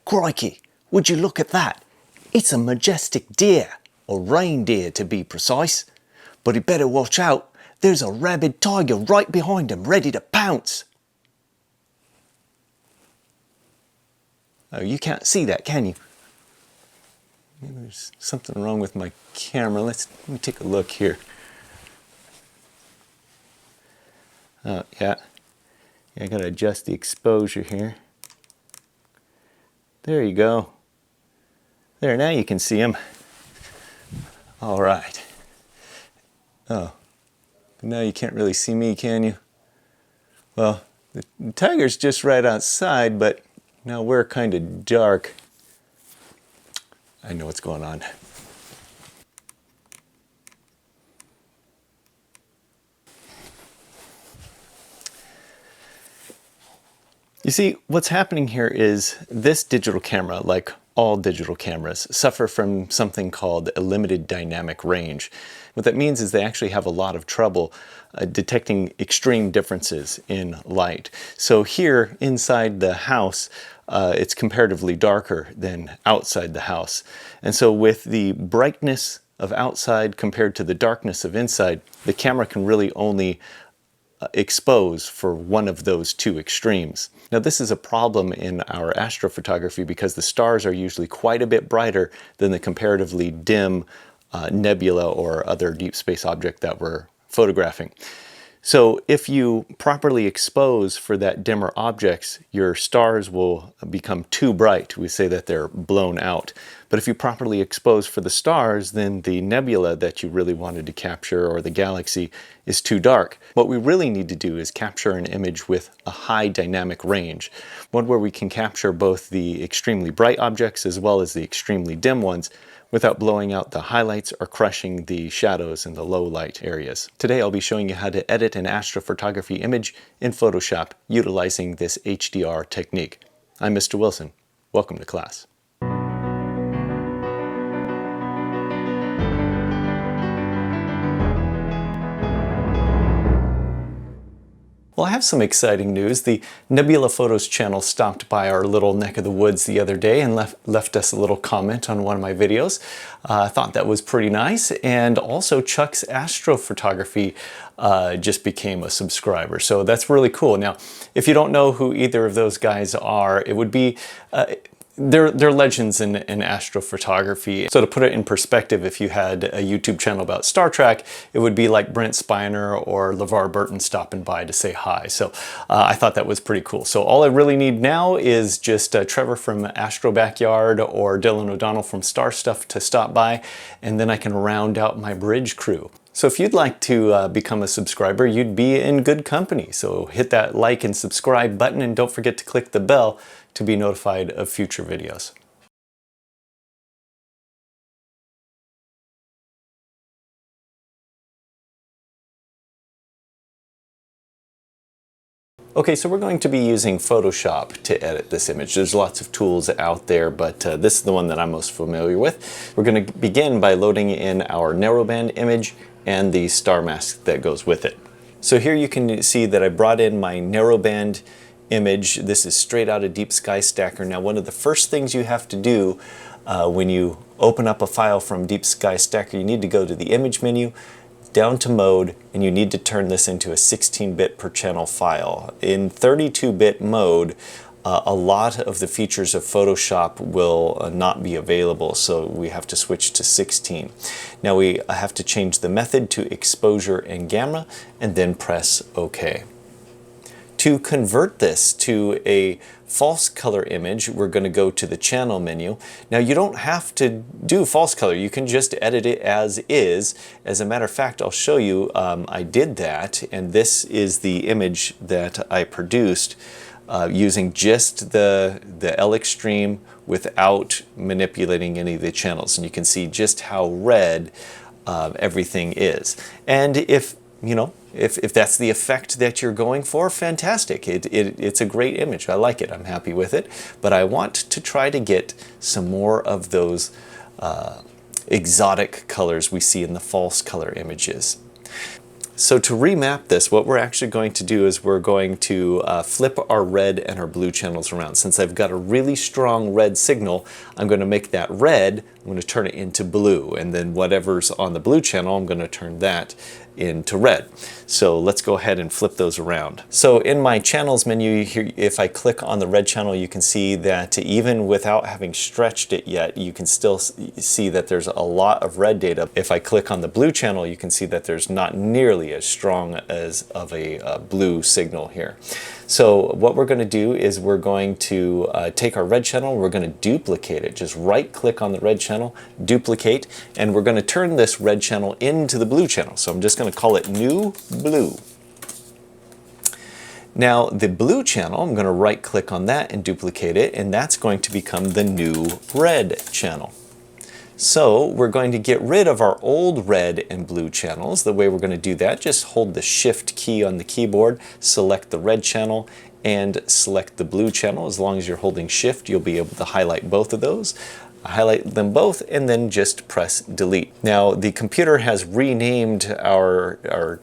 Crikey, would you look at that? It's a majestic deer, or reindeer to be precise. But he better watch out, there's a rabid tiger right behind him ready to pounce. Oh, you can't see that, can you? Maybe there's something wrong with my camera. Let me take a look here. Oh, yeah. I gotta adjust the exposure here. There you go. There, now you can see him. All right. Oh, now you can't really see me, can you? Well, the tiger's just right outside, but now we're kind of dark. I know what's going on. You see, what's happening here is this digital camera, like all digital cameras, suffer from something called a limited dynamic range. What that means is they actually have a lot of trouble detecting extreme differences in light. So here inside the house, it's comparatively darker than outside the house. And so with the brightness of outside compared to the darkness of inside, the camera can really only expose for one of those two extremes. Now this is a problem in our astrophotography because the stars are usually quite a bit brighter than the comparatively dim nebula or other deep space object that we're photographing. So if you properly expose for that dimmer objects, your stars will become too bright. We say that they're blown out. But if you properly expose for the stars, then the nebula that you really wanted to capture or the galaxy is too dark. What we really need to do is capture an image with a high dynamic range, one where we can capture both the extremely bright objects as well as the extremely dim ones without blowing out the highlights or crushing the shadows in the low light areas. Today I'll be showing you how to edit an astrophotography image in Photoshop utilizing this HDR technique. I'm Mr. Wilson. Welcome to class. Well, I have some exciting news. The Nebula Photos channel stopped by our little neck of the woods the other day and left us a little comment on one of my videos. I thought that was pretty nice. And also Chuck's Astrophotography just became a subscriber. So that's really cool. Now, if you don't know who either of those guys are, it would be they're legends in astrophotography. So to put it in perspective, if you had a YouTube channel about Star Trek, it would be like Brent Spiner or LeVar Burton stopping by to say hi. So I thought that was pretty cool. So all I really need now is just Trevor from Astro Backyard or Dylan O'Donnell from Star Stuff to stop by, and then I can round out my bridge crew. So if you'd like to become a subscriber, you'd be in good company. So hit that like and subscribe button and don't forget to click the bell to be notified of future videos. Okay, so we're going to be using Photoshop to edit this image. There's lots of tools out there, but this is the one that I'm most familiar with. We're going to begin by loading in our narrowband image and the star mask that goes with it. So here you can see that I brought in my narrowband image. This is straight out of Deep Sky Stacker. Now, one of the first things you have to do when you open up a file from Deep Sky Stacker, you need to go to the image menu, down to mode, and you need to turn this into a 16-bit per channel file. In 32-bit mode, a lot of the features of Photoshop will not be available, so we have to switch to 16. Now we have to change the method to exposure and gamma, and then press OK. To convert this to a false color image, we're going to go to the channel menu. Now you don't have to do false color, you can just edit it as is. As a matter of fact, I'll show you, I did that, and this is the image that I produced using just the L extreme without manipulating any of the channels. And you can see just how red everything is. And if that's the effect that you're going for, fantastic. It's a great image. I like it. I'm happy with it. But I want to try to get some more of those exotic colors we see in the false color images. So to remap this, what we're actually going to do is we're going to flip our red and our blue channels around. Since I've got a really strong red signal, I'm going to make that red, I'm going to turn it into blue, and then whatever's on the blue channel, I'm going to turn that into red. So let's go ahead and flip those around. So in my channels menu here, if I click on the red channel, you can see that even without having stretched it yet, you can still see that there's a lot of red data. If I click on the blue channel, you can see that there's not nearly as strong as of a blue signal here. So what we're going to do is we're going to take our red channel, we're going to duplicate it. Just right click on the red channel, duplicate, and we're going to turn this red channel into the blue channel. So I'm just going to call it new blue. Now the blue channel, I'm going to right click on that and duplicate it, and that's going to become the new red channel. So we're going to get rid of our old red and blue channels. The way we're going to do that, just hold the Shift key on the keyboard, select the red channel, and select the blue channel. As long as you're holding Shift, you'll be able to highlight both of those. Highlight them both, and then just press Delete. Now the computer has renamed our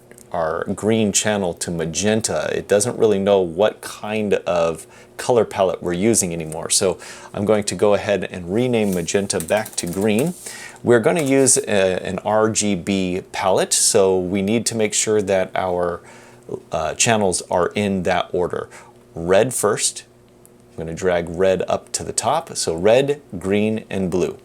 green channel to magenta. It doesn't really know what kind of color palette we're using anymore. So I'm going to go ahead and rename magenta back to green. We're going to use an RGB palette, so we need to make sure that our channels are in that order. Red first. I'm going to drag red up to the top. So red, green, and blue.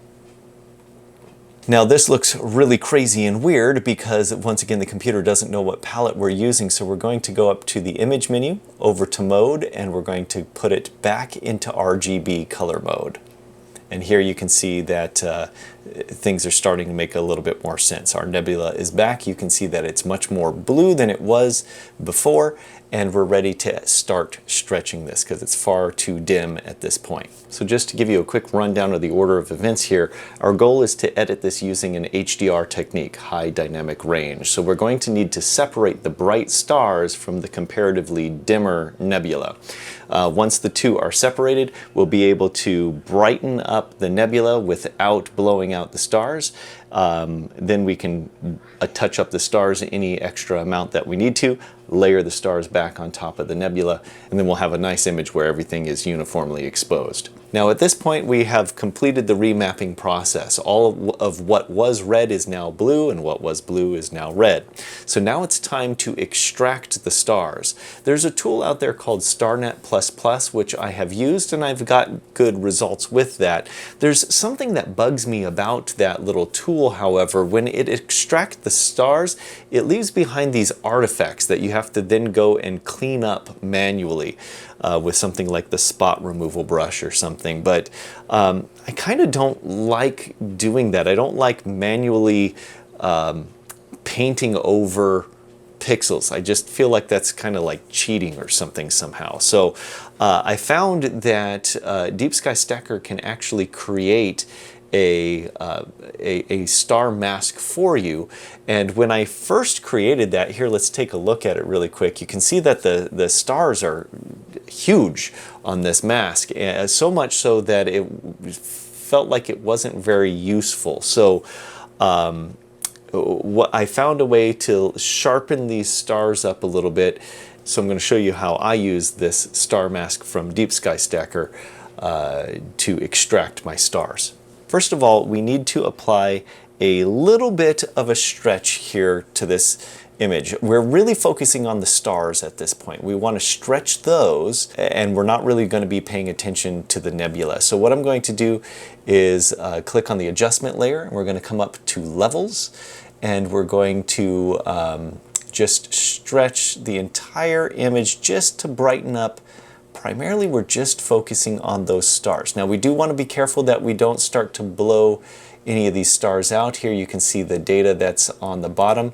Now this looks really crazy and weird because once again the computer doesn't know what palette we're using, so we're going to go up to the image menu, over to mode, and we're going to put it back into RGB color mode. And here you can see that things are starting to make a little bit more sense. Our nebula is back. You can see that it's much more blue than it was before, and we're ready to start stretching this because it's far too dim at this point. So just to give you a quick rundown of the order of events here, our goal is to edit this using an HDR technique, high dynamic range. So we're going to need to separate the bright stars from the comparatively dimmer nebula. Once the two are separated, we'll be able to brighten up the nebula without blowing out the stars. Then we can touch up the stars any extra amount that we need to, layer the stars back on top of the nebula, and then we'll have a nice image where everything is uniformly exposed. Now at this point we have completed the remapping process. All of what was red is now blue, and what was blue is now red. So now it's time to extract the stars. There's a tool out there called StarNet++, which I have used, and I've got good results with that. There's something that bugs me about that little tool, however. When it extracts the stars, it leaves behind these artifacts that you have to then go and clean up manually with something like the spot removal brush or something. But I kind of don't like doing that. I don't like manually painting over pixels. I just feel like that's kind of like cheating or something somehow. So I found that Deep Sky Stacker can actually create a star mask for you. And when I first created that, here, let's take a look at it really quick. You can see that the stars are huge on this mask, so much so that it felt like it wasn't very useful. So what I found a way to sharpen these stars up a little bit. So I'm going to show you how I use this star mask from Deep Sky Stacker to extract my stars. First of all, we need to apply a little bit of a stretch here to this image. We're really focusing on the stars at this point. We want to stretch those, and we're not really going to be paying attention to the nebula. So what I'm going to do is click on the adjustment layer, and we're going to come up to levels, and we're going to just stretch the entire image just to brighten up. Primarily, we're just focusing on those stars. Now, we do want to be careful that we don't start to blow any of these stars out. Here you can see the data that's on the bottom.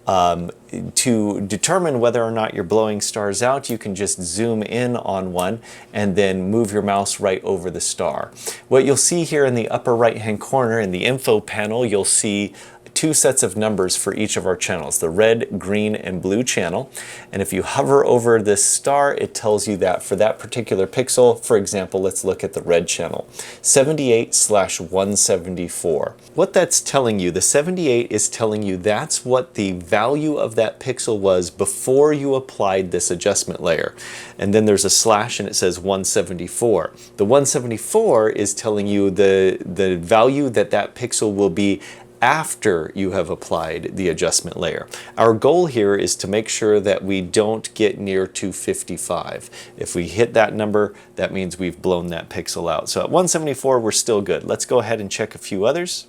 To determine whether or not you're blowing stars out, you can just zoom in on one and then move your mouse right over the star. What you'll see here in the upper right-hand corner in the info panel, you'll see two sets of numbers for each of our channels, the red, green, and blue channel. And if you hover over this star, it tells you that for that particular pixel, for example, let's look at the red channel, 78/174. What that's telling you, the 78 is telling you that's what the value of that pixel was before you applied this adjustment layer. And then there's a slash and it says 174. The 174 is telling you the value that that pixel will be after you have applied the adjustment layer. Our goal here is to make sure that we don't get near 255. If we hit that number, that means we've blown that pixel out. So at 174, we're still good. Let's go ahead and check a few others.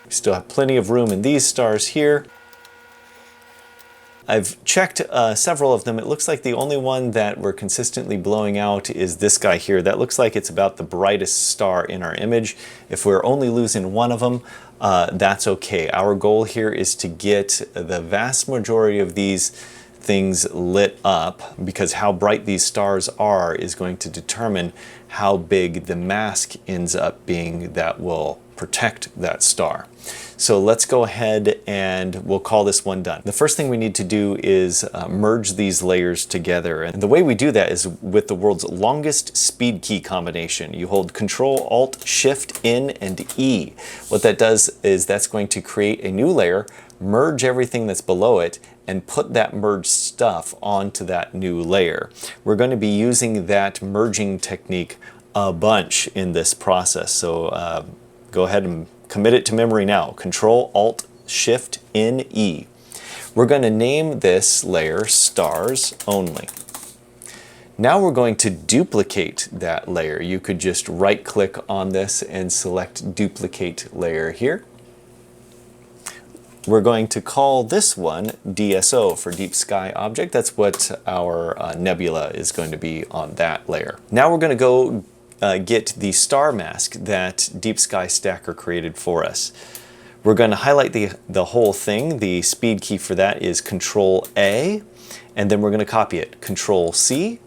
We still have plenty of room in these stars here. I've checked several of them. It looks like the only one that we're consistently blowing out is this guy here. That looks like it's about the brightest star in our image. If we're only losing one of them, that's okay. Our goal here is to get the vast majority of these things lit up, because how bright these stars are is going to determine how big the mask ends up being that will protect that star. So let's go ahead and we'll call this one done. The first thing we need to do is merge these layers together. And the way we do that is with the world's longest speed key combination. You hold Control, Alt, Shift, N, and E. What that does is that's going to create a new layer, merge everything that's below it, and put that merged stuff onto that new layer. We're going to be using that merging technique a bunch in this process. So go ahead and commit it to memory now. Control, Alt, Shift, N, E. We're going to name this layer Stars Only. Now we're going to duplicate that layer. You could just right-click on this and select Duplicate Layer here. We're going to call this one DSO for Deep Sky Object. That's what our nebula is going to be on that layer. Now we're going to go get the star mask that Deep Sky Stacker created for us. We're going to highlight the whole thing. The speed key for that is Control A, and then we're going to copy it. Control C.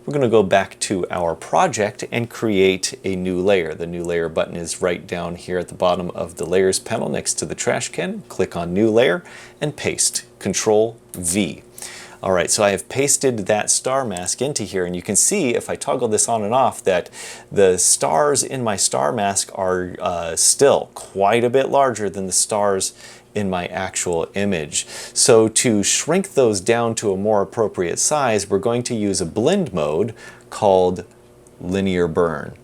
We're going to go back to our project and create a new layer. The new layer button is right down here at the bottom of the layers panel next to the trash can. Click on New Layer and paste. Control V. All right, so I have pasted that star mask into here, and you can see if I toggle this on and off that the stars in my star mask are still quite a bit larger than the stars in my actual image. So to shrink those down to a more appropriate size, we're going to use a blend mode called linear burn.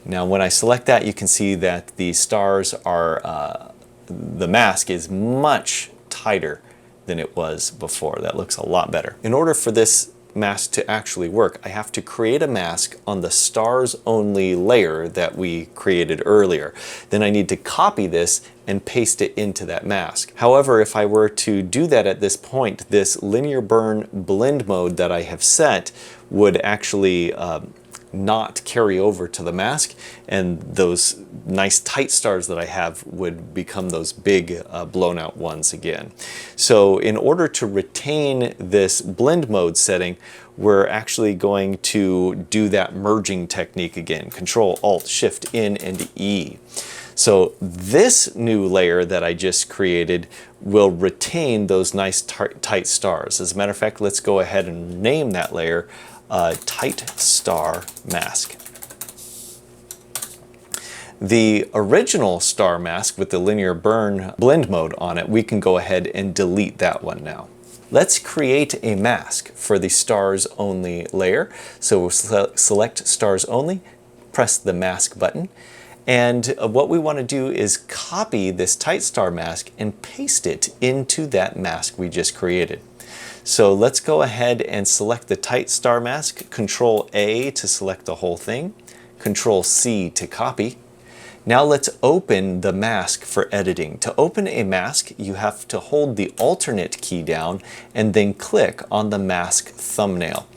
Now when I select that, you can see that the stars are, the mask is much tighter than it was before. That looks a lot better. In order for this mask to actually work, I have to create a mask on the stars only layer that we created earlier. Then I need to copy this and paste it into that mask. However, if I were to do that at this point, this linear burn blend mode that I have set would actually not carry over to the mask, and those nice tight stars that I have would become those big blown out ones again. So in order to retain this blend mode setting, we're actually going to do that merging technique again. Control, Alt, Shift, N, and E. So this new layer that I just created will retain those nice tight stars. As a matter of fact, let's go ahead and name that layer Tight Star Mask. The original star mask with the linear burn blend mode on it, we can go ahead and delete that one now. Let's create a mask for the stars only layer. So we'll select stars only, press the mask button, and what we want to do is copy this tight star mask and paste it into that mask we just created. So let's go ahead and select the tight star mask, Control A to select the whole thing, Control C to copy. Now let's open the mask for editing. To open a mask, you have to hold the alternate key down and then click on the mask thumbnail.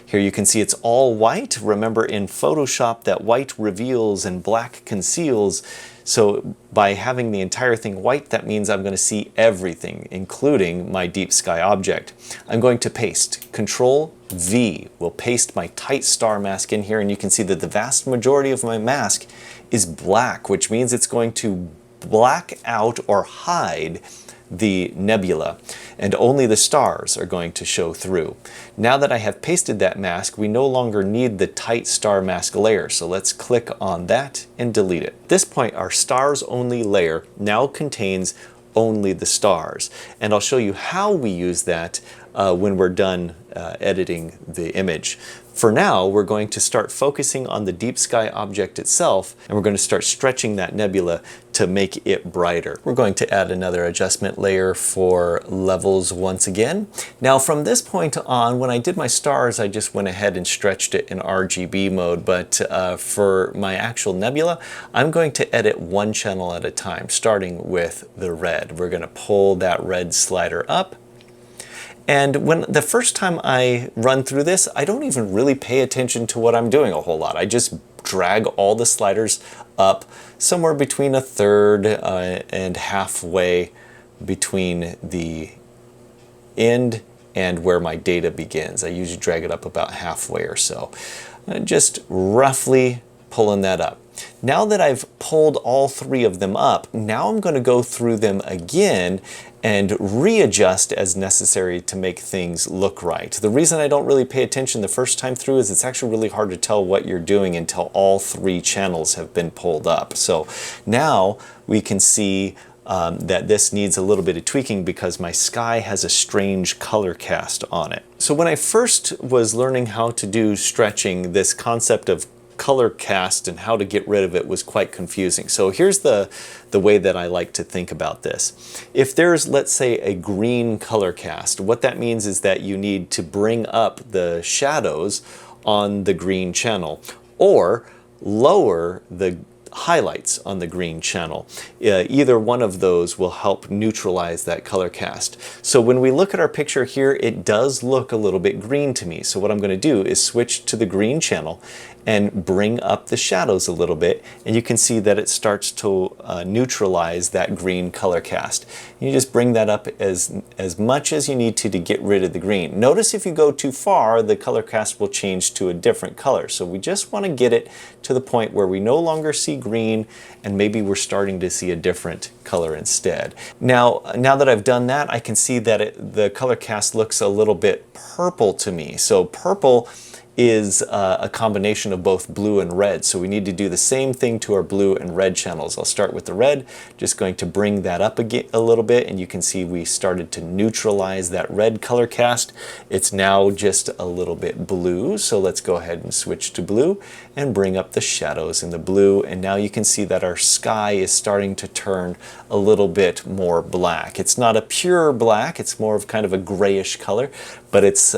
Here you can see it's all white. Remember in Photoshop that white reveals and black conceals. So by having the entire thing white, that means I'm going to see everything, including my deep sky object. I'm going to paste. Control V will paste my tight star mask in here, and you can see that the vast majority of my mask is black, which means it's going to black out or hide the nebula, and only the stars are going to show through. Now that I have pasted that mask, we no longer need the tight star mask layer, so let's click on that and delete it. At this point, our stars only layer now contains only the stars. And I'll show you how we use that when we're done editing the image. For now, we're going to start focusing on the deep sky object itself, and we're going to start stretching that nebula to make it brighter. We're going to add another adjustment layer for levels once again. Now from this point on, when I did my stars, I just went ahead and stretched it in RGB mode, but for my actual nebula, I'm going to edit one channel at a time, starting with the red. We're going to pull that red slider up. And when the first time I run through this, I don't even really pay attention to what I'm doing a whole lot. I just drag all the sliders up somewhere between a third and halfway between the end and where my data begins. I usually drag it up about halfway or so. Just roughly pulling that up. Now that I've pulled all three of them up, now I'm going to go through them again and readjust as necessary to make things look right. The reason I don't really pay attention the first time through is it's actually really hard to tell what you're doing until all three channels have been pulled up. So now we can see that this needs a little bit of tweaking because my sky has a strange color cast on it. So when I first was learning how to do stretching, this concept of color cast and how to get rid of it was quite confusing. So here's the way that I like to think about this. If there's, let's say, a green color cast, what that means is that you need to bring up the shadows on the green channel or lower the highlights on the green channel. Either one of those will help neutralize that color cast. So when we look at our picture here, it does look a little bit green to me. So what I'm going to do is switch to the green channel and bring up the shadows a little bit, and you can see that it starts to neutralize that green color cast. You just bring that up as much as you need to get rid of the green. Notice if you go too far, the color cast will change to a different color. So we just want to get it to the point where we no longer see green and maybe we're starting to see a different color instead. Now that I've done that, I can see that the color cast looks a little bit purple to me. So purple is a combination of both blue and red. So we need to do the same thing to our blue and red channels. I'll start with the red, just going to bring that up again a little bit, and you can see we started to neutralize that red color cast. It's now just a little bit blue, so let's go ahead and switch to blue and bring up the shadows in the blue, and now you can see that our sky is starting to turn a little bit more black. It's not a pure black, it's more of kind of a grayish color, but it's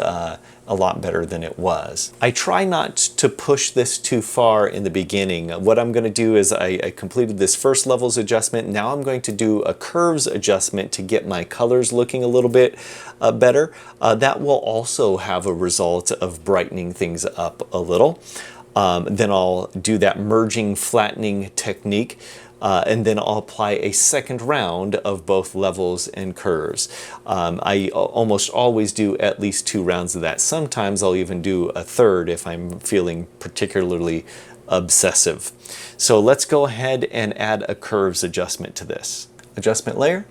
a lot better than it was. I try not to push this too far in the beginning. What I'm going to do is I completed this first levels adjustment. Now I'm going to do a curves adjustment to get my colors looking a little bit better. That will also have a result of brightening things up a little. Then I'll do that merging flattening technique. And then I'll apply a second round of both levels and curves. I almost always do at least 2 rounds of that. Sometimes I'll even do a third if I'm feeling particularly obsessive. So let's go ahead and add a curves adjustment to this. Adjustment layer,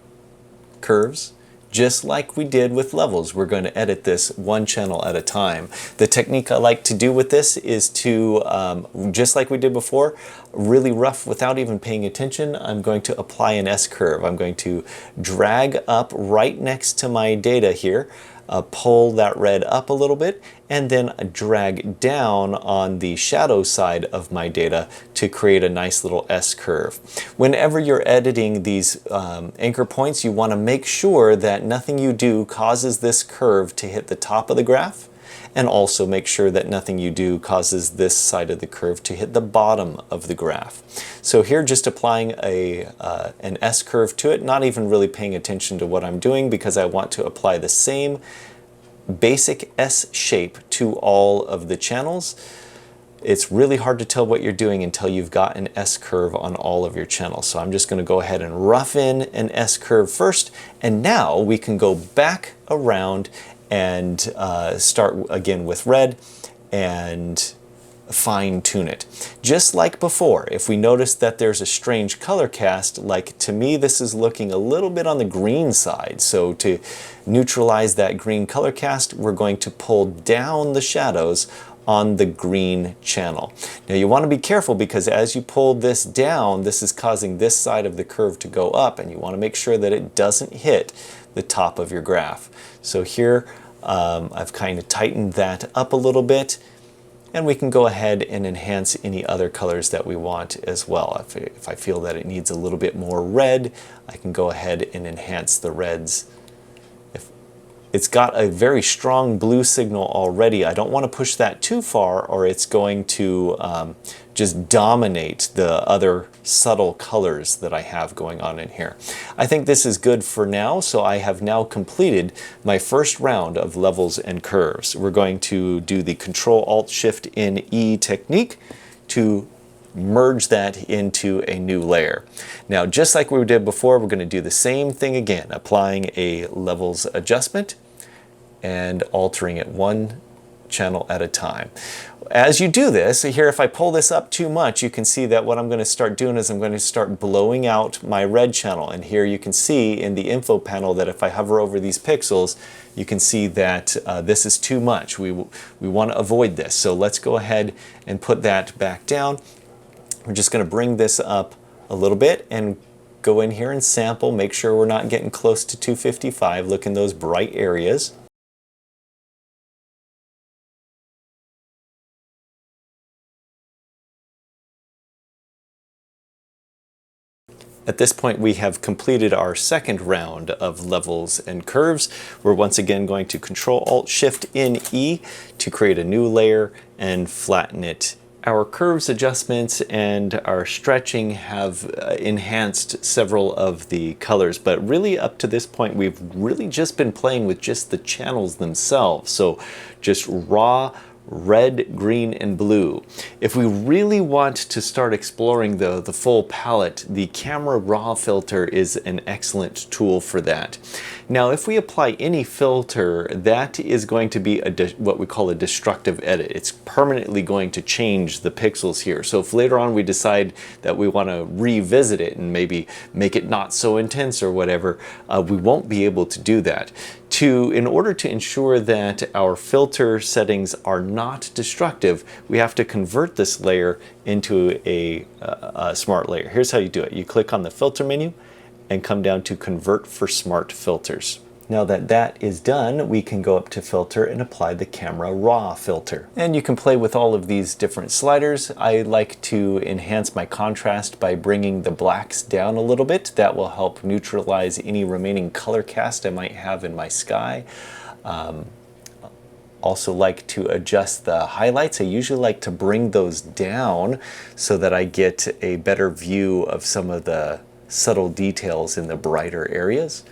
curves. Just like we did with levels, we're going to edit this one channel at a time. The technique I like to do with this is to, just like we did before, really rough without even paying attention, I'm going to apply an S-curve. I'm going to drag up right next to my data here, pull that red up a little bit, and then drag down on the shadow side of my data to create a nice little S-curve. Whenever you're editing these anchor points, you want to make sure that nothing you do causes this curve to hit the top of the graph, and also make sure that nothing you do causes this side of the curve to hit the bottom of the graph. So here, just applying an S-curve to it, not even really paying attention to what I'm doing because I want to apply the same basic S shape to all of the channels. It's really hard to tell what you're doing until you've got an S-curve on all of your channels. So I'm just going to go ahead and rough in an S-curve first, and now we can go back around and start again with red and fine-tune it. Just like before, if we notice that there's a strange color cast, like to me this is looking a little bit on the green side, so to neutralize that green color cast, we're going to pull down the shadows on the green channel. Now you want to be careful because as you pull this down, this is causing this side of the curve to go up, and you want to make sure that it doesn't hit the top of your graph. So here I've kind of tightened that up a little bit, and we can go ahead and enhance any other colors that we want as well. If I feel that it needs a little bit more red, I can go ahead and enhance the reds. It's got a very strong blue signal already. I don't want to push that too far, or it's going to just dominate the other subtle colors that I have going on in here. I think this is good for now, so I have now completed my first round of levels and curves. We're going to do the Control-Alt-Shift-N-E technique to merge that into a new layer. Now, just like we did before, we're going to do the same thing again, applying a levels adjustment and altering it one channel at a time. As you do this, here if I pull this up too much, you can see that what I'm going to start doing is I'm going to start blowing out my red channel. And here you can see in the info panel that if I hover over these pixels, you can see that this is too much. We want to avoid this. So let's go ahead and put that back down. We're just going to bring this up a little bit and go in here and sample, make sure we're not getting close to 255. Look in those bright areas. At this point, we have completed our second round of levels and curves. We're once again going to Control-Alt-Shift-N-E to create a new layer and flatten it. Our curves adjustments and our stretching have enhanced several of the colors, but really up to this point, we've really just been playing with just the channels themselves. So just raw red, green, and blue. If we really want to start exploring the full palette, the camera raw filter is an excellent tool for that. Now, if we apply any filter, that is going to be what we call a destructive edit. It's permanently going to change the pixels here. So if later on we decide that we want to revisit it and maybe make it not so intense or whatever, we won't be able to do that. In order to ensure that our filter settings are not destructive, we have to convert this layer into a smart layer. Here's how you do it. You click on the filter menu and come down to convert for smart filters. Now that that is done, we can go up to filter and apply the camera raw filter. And you can play with all of these different sliders. I like to enhance my contrast by bringing the blacks down a little bit. That will help neutralize any remaining color cast I might have in my sky. Also like to adjust the highlights. I usually like to bring those down so that I get a better view of some of the subtle details in the brighter areas.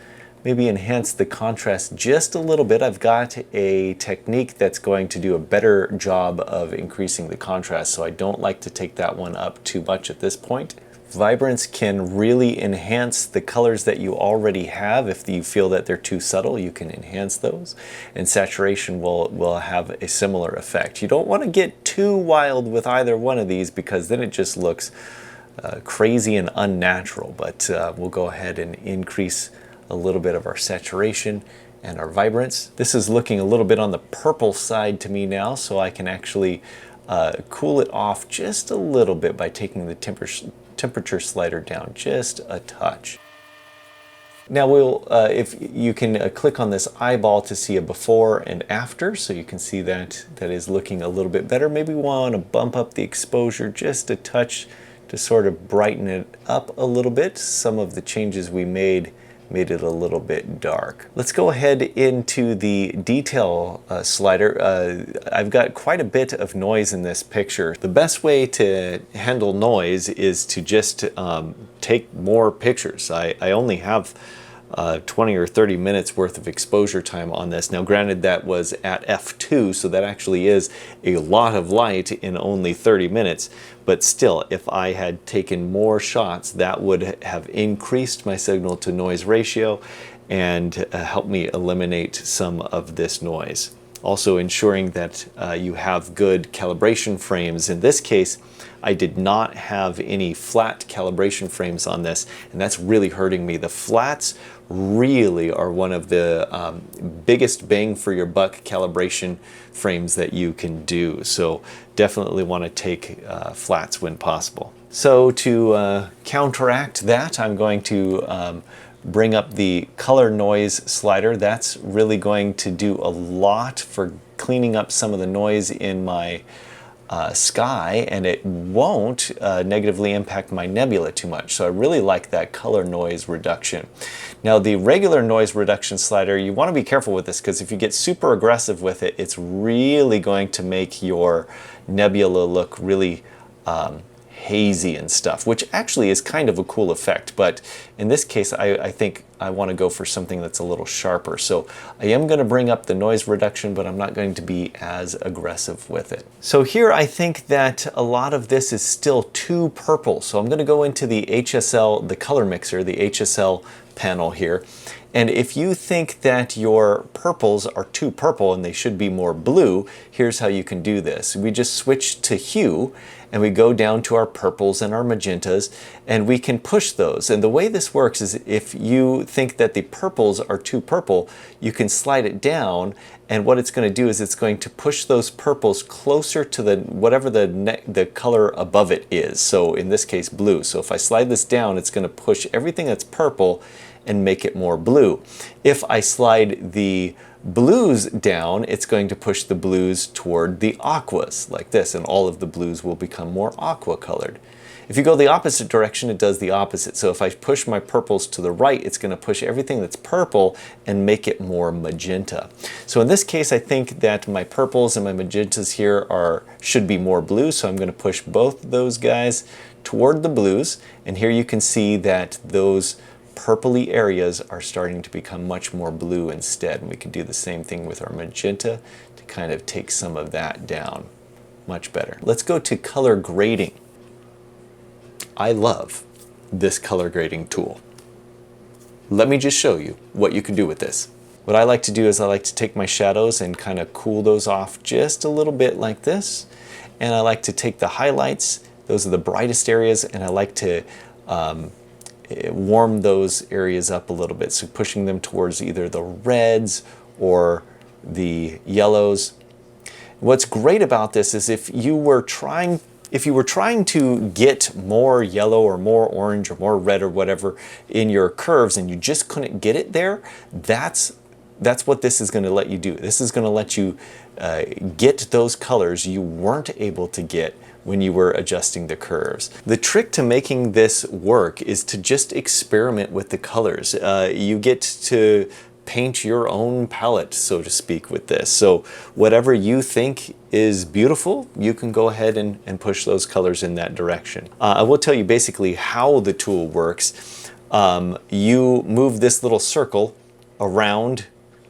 Maybe enhance the contrast just a little bit. I've got a technique that's going to do a better job of increasing the contrast, so I don't like to take that one up too much at this point. Vibrance can really enhance the colors that you already have. If you feel that they're too subtle, you can enhance those. And saturation will have a similar effect. You don't want to get too wild with either one of these because then it just looks crazy and unnatural, but we'll go ahead and increase a little bit of our saturation and our vibrance. This is looking a little bit on the purple side to me now, so I can actually cool it off just a little bit by taking the temperature slider down just a touch. Now if you can click on this eyeball to see a before and after, so you can see that is looking a little bit better. Maybe we want to bump up the exposure just a touch to sort of brighten it up a little bit. Some of the changes we made it a little bit dark. Let's go ahead into the detail slider. I've got quite a bit of noise in this picture. The best way to handle noise is to just take more pictures. I only have 20 or 30 minutes worth of exposure time on this. Now granted, that was at f2, so that actually is a lot of light in only 30 minutes, but still, if I had taken more shots, that would have increased my signal to noise ratio and helped me eliminate some of this noise. Also ensuring that you have good calibration frames. In this case, I did not have any flat calibration frames on this, and that's really hurting me. The flats really are one of the biggest bang for your buck calibration frames that you can do. So definitely want to take flats when possible. So to counteract that, I'm going to bring up the color noise slider. That's really going to do a lot for cleaning up some of the noise in my sky, and it won't negatively impact my nebula too much. So I really like that color noise reduction. Now the regular noise reduction slider, you want to be careful with this, because if you get super aggressive with it, it's really going to make your nebula look really hazy and stuff, which actually is kind of a cool effect. But in this case, I think I want to go for something that's a little sharper. So I am going to bring up the noise reduction, but I'm not going to be as aggressive with it. So here I think that a lot of this is still too purple. So I'm going to go into the HSL, the color mixer, the HSL panel here. And if you think that your purples are too purple and they should be more blue, here's how you can do this. We just switch to hue, and we go down to our purples and our magentas, and we can push those. And the way this works is, if you think that the purples are too purple, you can slide it down, and what it's going to do is it's going to push those purples closer to the whatever the color above it is. So in this case, blue. So if I slide this down, it's going to push everything that's purple and make it more blue. If I slide the blues down, it's going to push the blues toward the aquas, like this, and all of the blues will become more aqua colored. If you go the opposite direction, it does the opposite. So if I push my purples to the right, it's going to push everything that's purple and make it more magenta. So in this case, I think that my purples and my magentas here should be more blue, so I'm going to push both those guys toward the blues, and here you can see that those purpley areas are starting to become much more blue instead. And we can do the same thing with our magenta to kind of take some of that down. Much better. Let's go to color grading. I love this color grading tool. Let me just show you what you can do with this. What I like to do is I like to take my shadows and kind of cool those off just a little bit like this. And I like to take the highlights, those are the brightest areas, and I like to warm those areas up a little bit, so pushing them towards either the reds or the yellows. What's great about this is if you were trying to get more yellow or more orange or more red or whatever in your curves and you just couldn't get it there, that's what this is going to let you do. This is going to let you get those colors you weren't able to get when you were adjusting the curves. The trick to making this work is to just experiment with the colors. You get to paint your own palette, so to speak, with this. So whatever you think is beautiful, you can go ahead and push those colors in that direction. I will tell you basically how the tool works. You move this little circle around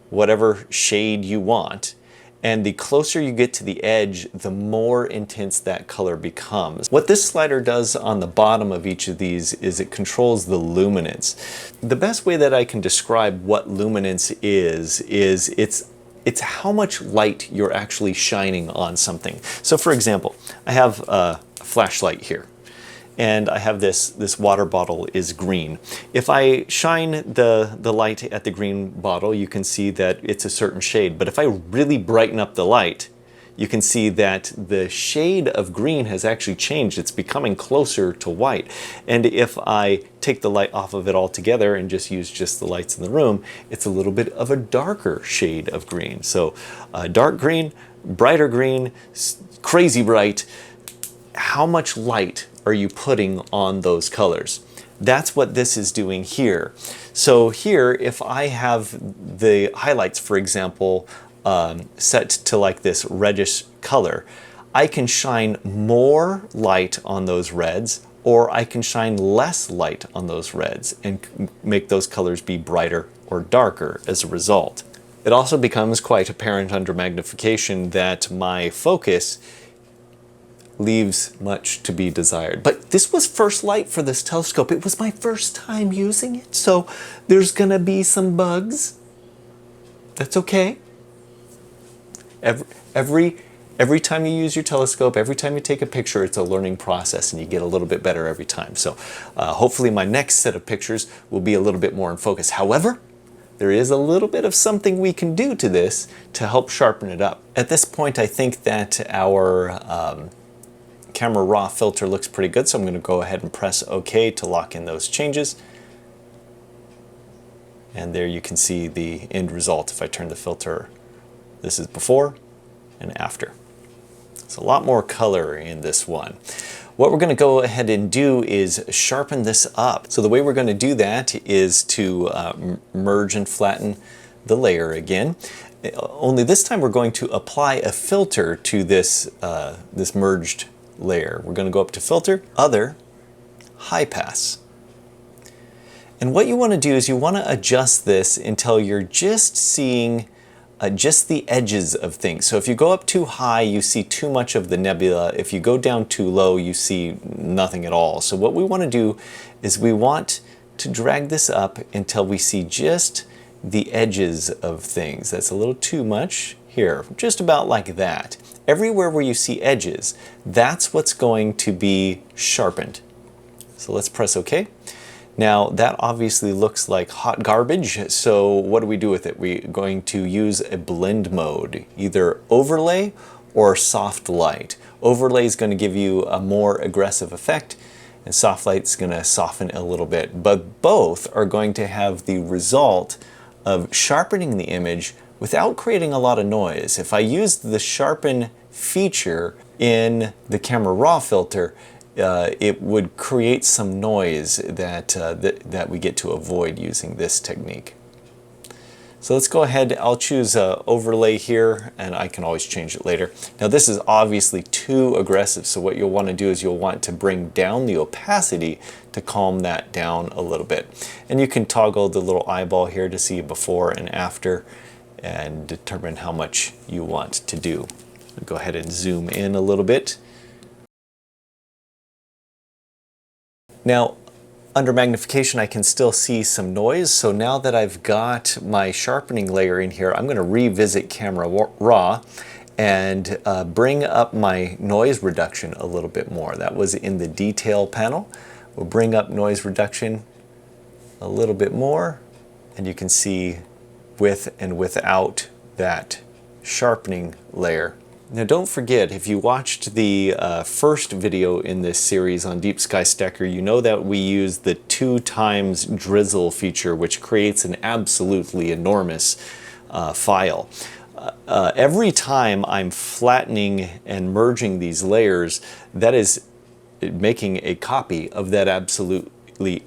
whatever shade you want, and the closer you get to the edge, the more intense that color becomes. What this slider does on the bottom of each of these is it controls the luminance. The best way that I can describe what luminance is it's how much light you're actually shining on something. So for example, I have a flashlight here, and I have this water bottle is green. If I shine the light at the green bottle, you can see that it's a certain shade. But if I really brighten up the light, you can see that the shade of green has actually changed. It's becoming closer to white. And if I take the light off of it altogether and just use just the lights in the room, it's a little bit of a darker shade of green. So dark green, brighter green, crazy bright. How much light are you putting on those colors? That's what this is doing here. So here, if I have the highlights, for example, set to like this reddish color, I can shine more light on those reds, or I can shine less light on those reds and make those colors be brighter or darker as a result. It also becomes quite apparent under magnification that my focus leaves much to be desired. But this was first light for this telescope. It was my first time using it, so there's gonna be some bugs. That's okay. Every time you use your telescope, every time you take a picture, it's a learning process and you get a little bit better every time. So hopefully my next set of pictures will be a little bit more in focus. However, there is a little bit of something we can do to this to help sharpen it up. At this point, I think that our camera raw filter looks pretty good, so I'm going to go ahead and press OK to lock in those changes. And there you can see the end result. If I turn the filter, this is before and after. It's a lot more color in this one. What we're going to go ahead and do is sharpen this up. So the way we're going to do that is to merge and flatten the layer again. Only this time we're going to apply a filter to this, this merged layer. We're going to go up to Filter, Other, High Pass. And what you want to do is you want to adjust this until you're just seeing just the edges of things. So if you go up too high, you see too much of the nebula. If you go down too low, you see nothing at all. So what we want to do is we want to drag this up until we see just the edges of things. That's a little too much. Here, just about like that. Everywhere where you see edges, that's what's going to be sharpened. So let's press OK. Now that obviously looks like hot garbage, so what do we do with it? We're going to use a blend mode, either overlay or soft light. Overlay is going to give you a more aggressive effect, and soft light is going to soften a little bit, but both are going to have the result of sharpening the image without creating a lot of noise. If I used the sharpen feature in the camera raw filter, it would create some noise that we get to avoid using this technique. So let's go ahead, I'll choose overlay here, and I can always change it later. Now this is obviously too aggressive, so what you'll want to do is you'll want to bring down the opacity to calm that down a little bit. And you can toggle the little eyeball here to see before and after and determine how much you want to do. I'll go ahead and zoom in a little bit. Now, under magnification, I can still see some noise. So now that I've got my sharpening layer in here, I'm going to revisit camera raw and bring up my noise reduction a little bit more. That was in the detail panel. We'll bring up noise reduction a little bit more, and you can see with and without that sharpening layer. Now don't forget, if you watched the first video in this series on Deep Sky Stacker, you know that we use the 2x drizzle feature, which creates an absolutely enormous file. Every time I'm flattening and merging these layers, that is making a copy of that absolutely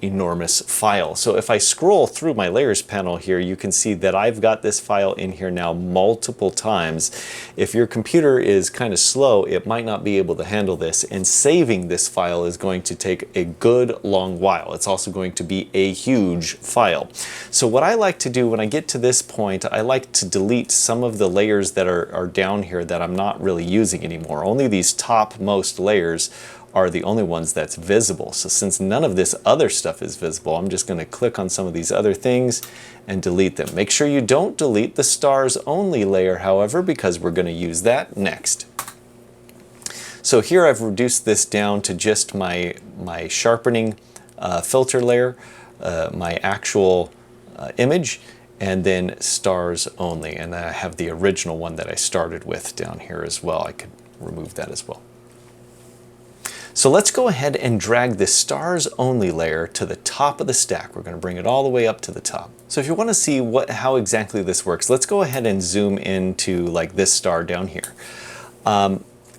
enormous file. So if I scroll through my layers panel here, you can see that I've got this file in here now multiple times. If your computer is kind of slow, it might not be able to handle this, and saving this file is going to take a good long while. It's also going to be a huge file. So what I like to do when I get to this point, I like to delete some of the layers that are down here that I'm not really using anymore. Only these topmost layers are the only ones that's visible. So since none of this other stuff is visible, I'm just going to click on some of these other things and delete them. Make sure you don't delete the stars only layer, however, because we're going to use that next. So here I've reduced this down to just my sharpening filter layer, my actual image, and then stars only. And I have the original one that I started with down here as well. I could remove that as well. So let's go ahead and drag this stars only layer to the top of the stack. We're going to bring it all the way up to the top. So if you want to see how exactly this works, let's go ahead and zoom into like this star down here.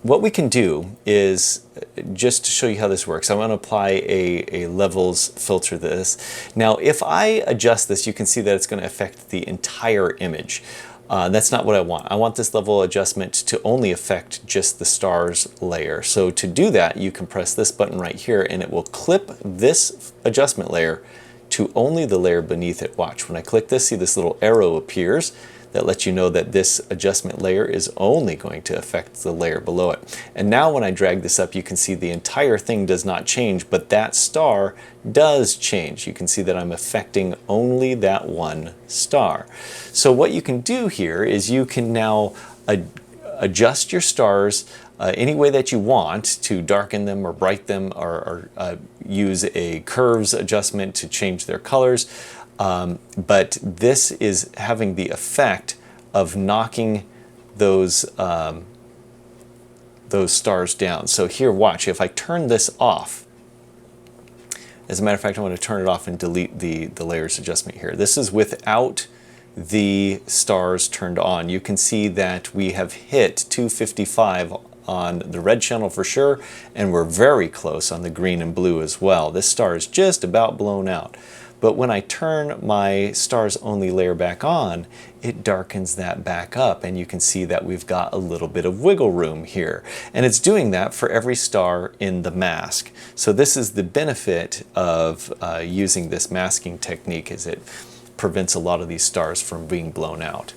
What we can do is, just to show you how this works, I'm going to apply a levels filter to this. Now if I adjust this, you can see that it's going to affect the entire image. That's not what I want. I want this level adjustment to only affect just the stars layer. So to do that, you can press this button right here and it will clip this adjustment layer to only the layer beneath it. Watch, when I click this, see this little arrow appears that lets you know that this adjustment layer is only going to affect the layer below it. And now when I drag this up, you can see the entire thing does not change, but that star does change. You can see that I'm affecting only that one star. So what you can do here is you can now adjust your stars any way that you want to darken them or brighten them, or use a curves adjustment to change their colors. But this is having the effect of knocking those stars down. So here, watch, if I turn this off, as a matter of fact, I'm going to turn it off and delete the layers adjustment here. This is without the stars turned on. You can see that we have hit 255 on the red channel for sure, and we're very close on the green and blue as well. This star is just about blown out. But when I turn my stars only layer back on, it darkens that back up, and you can see that we've got a little bit of wiggle room here. And it's doing that for every star in the mask. So this is the benefit of using this masking technique, is it prevents a lot of these stars from being blown out.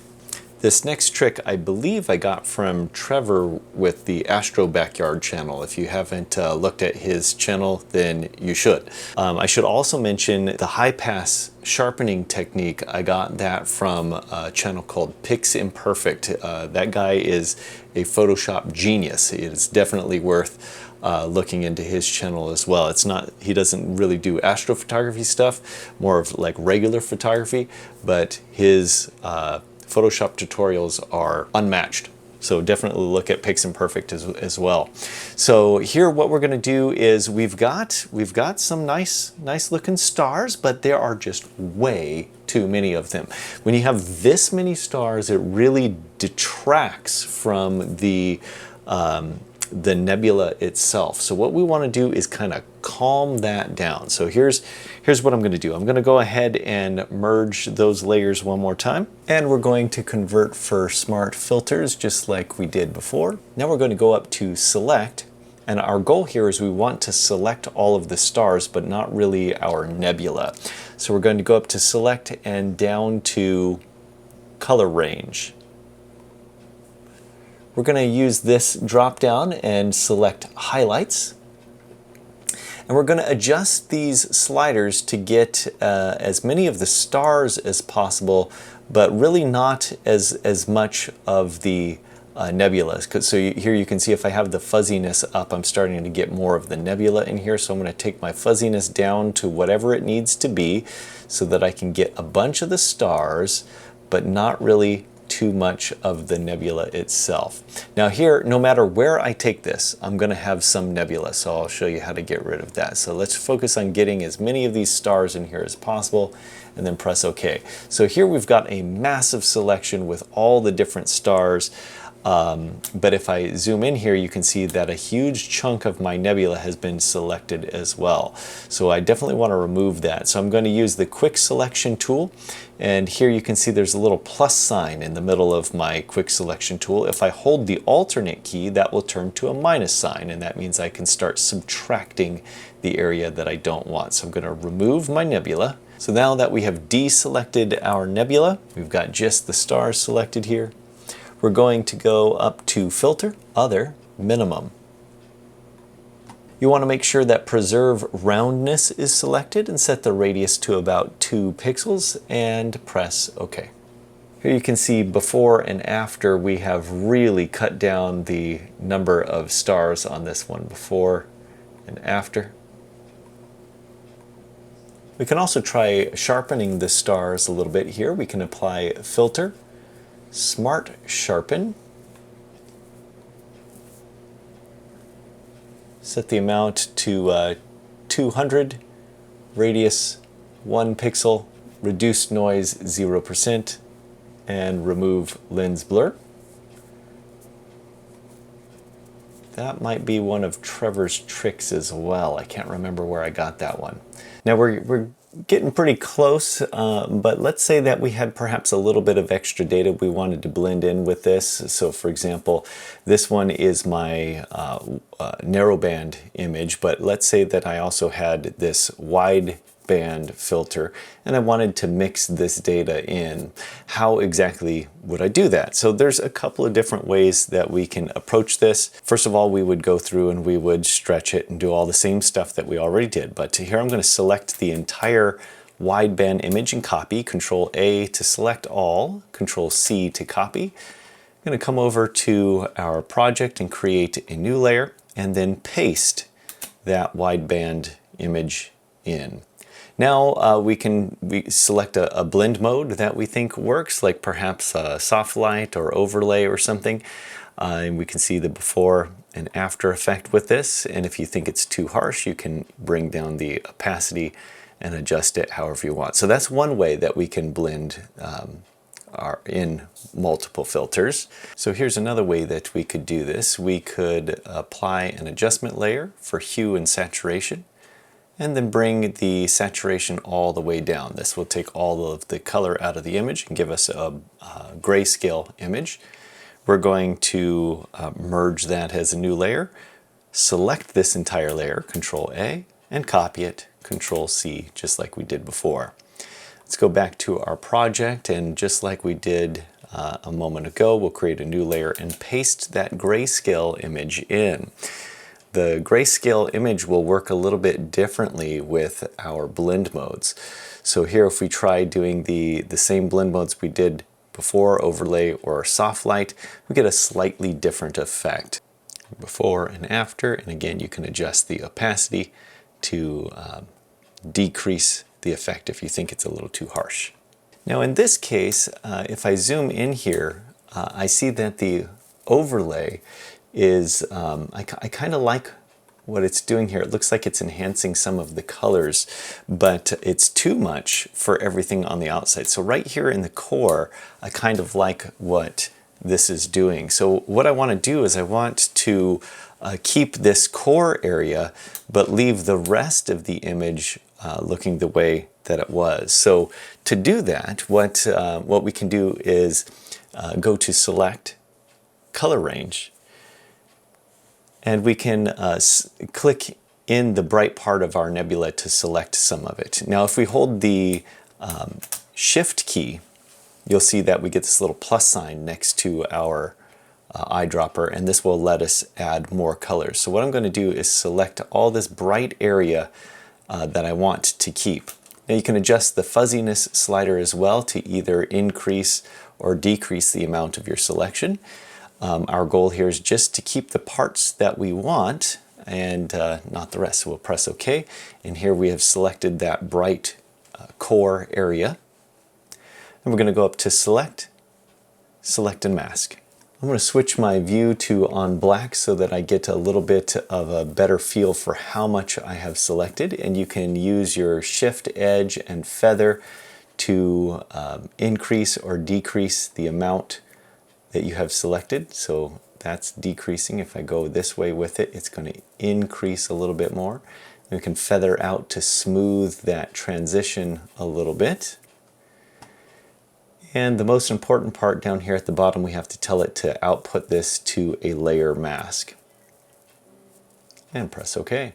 This next trick I believe I got from Trevor with the Astro Backyard channel. If you haven't looked at his channel, then you should. I should also mention the high pass sharpening technique. I got that from a channel called Pix Imperfect. That guy is a Photoshop genius. It is definitely worth looking into his channel as well. It's not, he doesn't really do astrophotography stuff, more of like regular photography, but his Photoshop tutorials are unmatched. So definitely look at Pix Imperfect as well. So here what we're going to do is we've got some nice looking stars, but there are just way too many of them. When you have this many stars, it really detracts from the nebula itself. So what we want to do is kind of calm that down. So here's what I'm going to do. I'm going to go ahead and merge those layers one more time, and we're going to convert for smart filters just like we did before. Now we're going to go up to select, and our goal here is we want to select all of the stars but not really our nebula. So we're going to go up to select and down to color range. We're going to use this drop down and select highlights. And we're going to adjust these sliders to get as many of the stars as possible, but really not as much of the nebula. So here you can see if I have the fuzziness up, I'm starting to get more of the nebula in here. So I'm going to take my fuzziness down to whatever it needs to be so that I can get a bunch of the stars, but not really too much of the nebula itself. Now here, no matter where I take this, I'm going to have some nebula, so I'll show you how to get rid of that. So let's focus on getting as many of these stars in here as possible, and then press OK. So here we've got a massive selection with all the different stars. But if I zoom in here, you can see that a huge chunk of my nebula has been selected as well. So I definitely want to remove that. So I'm going to use the quick selection tool. And here you can see there's a little plus sign in the middle of my quick selection tool. If I hold the alternate key, that will turn to a minus sign. And that means I can start subtracting the area that I don't want. So I'm going to remove my nebula. So now that we have deselected our nebula, we've got just the stars selected here. We're going to go up to Filter, Other, Minimum. You want to make sure that Preserve Roundness is selected and set the radius to about 2 pixels and press OK. Here you can see before and after we have really cut down the number of stars on this one, before and after. We can also try sharpening the stars a little bit here. We can apply Filter, Smart Sharpen. Set the amount to 200, radius 1 pixel, reduced noise 0%, and remove lens blur. That might be one of Trevor's tricks as well. I can't remember where I got that one. Now we're getting pretty close, but let's say that we had perhaps a little bit of extra data we wanted to blend in with this. So for example, this one is my narrowband image, but let's say that I also had this wide band filter and I wanted to mix this data in. How exactly would I do that? So there's a couple of different ways that we can approach this. First of all, we would go through and we would stretch it and do all the same stuff that we already did. But here I'm going to select the entire wideband image and copy, Control A to select all, Control C to copy, I'm going to come over to our project and create a new layer and then paste that wideband image in. Now we select a blend mode that we think works, like perhaps a soft light or overlay or something. And we can see the before and after effect with this. And if you think it's too harsh, you can bring down the opacity and adjust it however you want. So that's one way that we can blend in multiple filters. So here's another way that we could do this. We could apply an adjustment layer for hue and saturation, and then bring the saturation all the way down. This will take all of the color out of the image and give us a grayscale image. We're going to merge that as a new layer, select this entire layer, Control A, and copy it, Control C, just like we did before. Let's go back to our project, and just like we did a moment ago, we'll create a new layer and paste that grayscale image in. The grayscale image will work a little bit differently with our blend modes. So here, if we try doing the same blend modes we did before, overlay or soft light, we get a slightly different effect. Before and after, and again, you can adjust the opacity to decrease the effect if you think it's a little too harsh. Now in this case, if I zoom in here, I see that the overlay is, I kind of like what it's doing here. It looks like it's enhancing some of the colors, but it's too much for everything on the outside. So right here in the core, I kind of like what this is doing. So what I want to do is I want to keep this core area, but leave the rest of the image looking the way that it was. So to do that, what we can do is go to Select, Color Range, and we can click in the bright part of our nebula to select some of it. Now if we hold the Shift key, you'll see that we get this little plus sign next to our eyedropper, and this will let us add more colors. So what I'm going to do is select all this bright area that I want to keep. Now you can adjust the fuzziness slider as well to either increase or decrease the amount of your selection. Our goal here is just to keep the parts that we want and not the rest. So we'll press OK, and here we have selected that bright core area. And we're going to go up to Select, Select and Mask. I'm going to switch my view to on black so that I get a little bit of a better feel for how much I have selected, and you can use your Shift, Edge, and Feather to increase or decrease the amount that you have selected. So that's decreasing. If I go this way with it, it's going to increase a little bit more. And we can feather out to smooth that transition a little bit. And the most important part down here at the bottom, we have to tell it to output this to a layer mask. And press OK.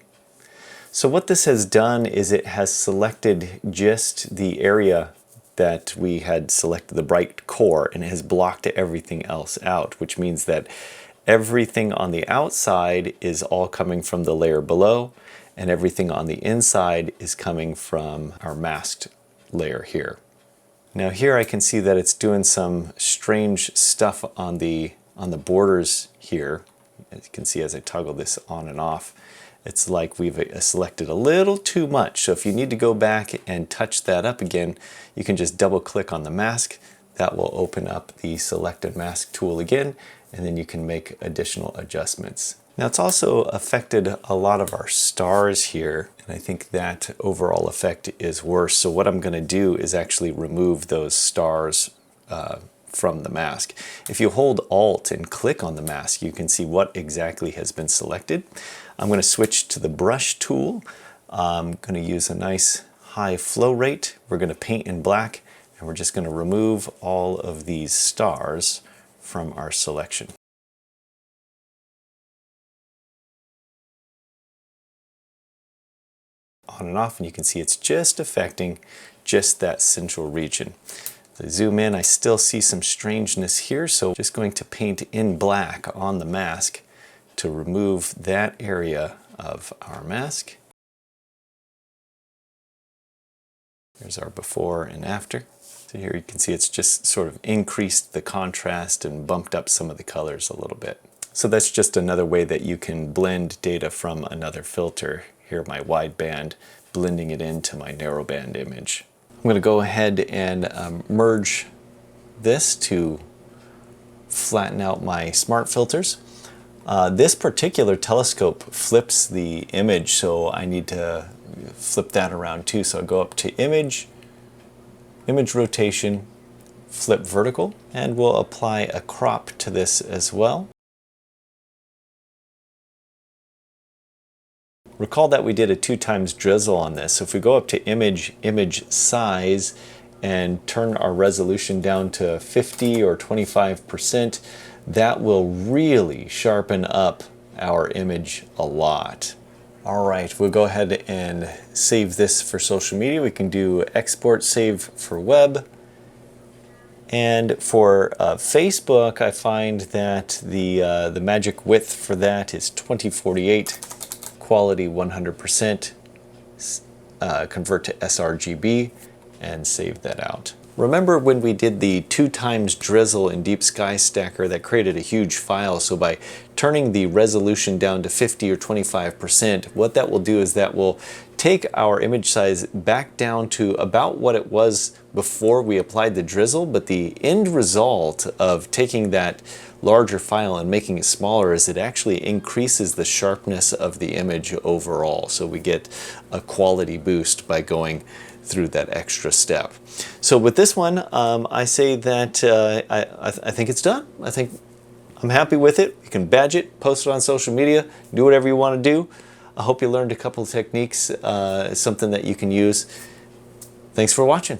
So what this has done is it has selected just the area that we had selected, the bright core, and it has blocked everything else out, which means that everything on the outside is all coming from the layer below, and everything on the inside is coming from our masked layer here. Now here I can see that it's doing some strange stuff on the borders here. As you can see as I toggle this on and off, it's like we've selected a little too much. So if you need to go back and touch that up again, you can just double click on the mask. That will open up the Select and Mask tool again, and then you can make additional adjustments. Now it's also affected a lot of our stars here, and I think that overall effect is worse. So what I'm going to do is actually remove those stars from the mask. If you hold Alt and click on the mask, you can see what exactly has been selected. I'm going to switch to the brush tool. I'm going to use a nice high flow rate. We're going to paint in black, and we're just going to remove all of these stars from our selection. On and off, and you can see it's just affecting just that central region. As I zoom in, I still see some strangeness here, so just going to paint in black on the mask to remove that area of our mask. There's our before and after. So So here you can see it's just sort of increased the contrast and bumped up some of the colors a little bit. So that's just another way that you can blend data from another filter. Here my wideband, blending it into my narrowband image. I'm going to go ahead and merge this to flatten out my smart filters. This particular telescope flips the image, so I need to flip that around too. So I'll go up to Image, Image Rotation, Flip Vertical, and we'll apply a crop to this as well. Recall that we did a 2x drizzle on this. So if we go up to Image, Image Size, and turn our resolution down to 50 or 25%, that will really sharpen up our image a lot. All right, we'll go ahead and save this for social media. We can do export save for web. And for Facebook, I find that the magic width for that is 2048, quality 100%, convert to sRGB, and save that out. Remember when we did the 2x drizzle in Deep Sky Stacker, that created a huge file. So by turning the resolution down to 50 or 25%, what that will do is that will take our image size back down to about what it was before we applied the drizzle, but the end result of taking that larger file and making it smaller is it actually increases the sharpness of the image overall. So we get a quality boost by going through that extra step. So with this one, I say that I think it's done. I think I'm happy with it. You can badge it, post it on social media, do whatever you want to do. I hope you learned a couple of techniques, something that you can use. Thanks for watching.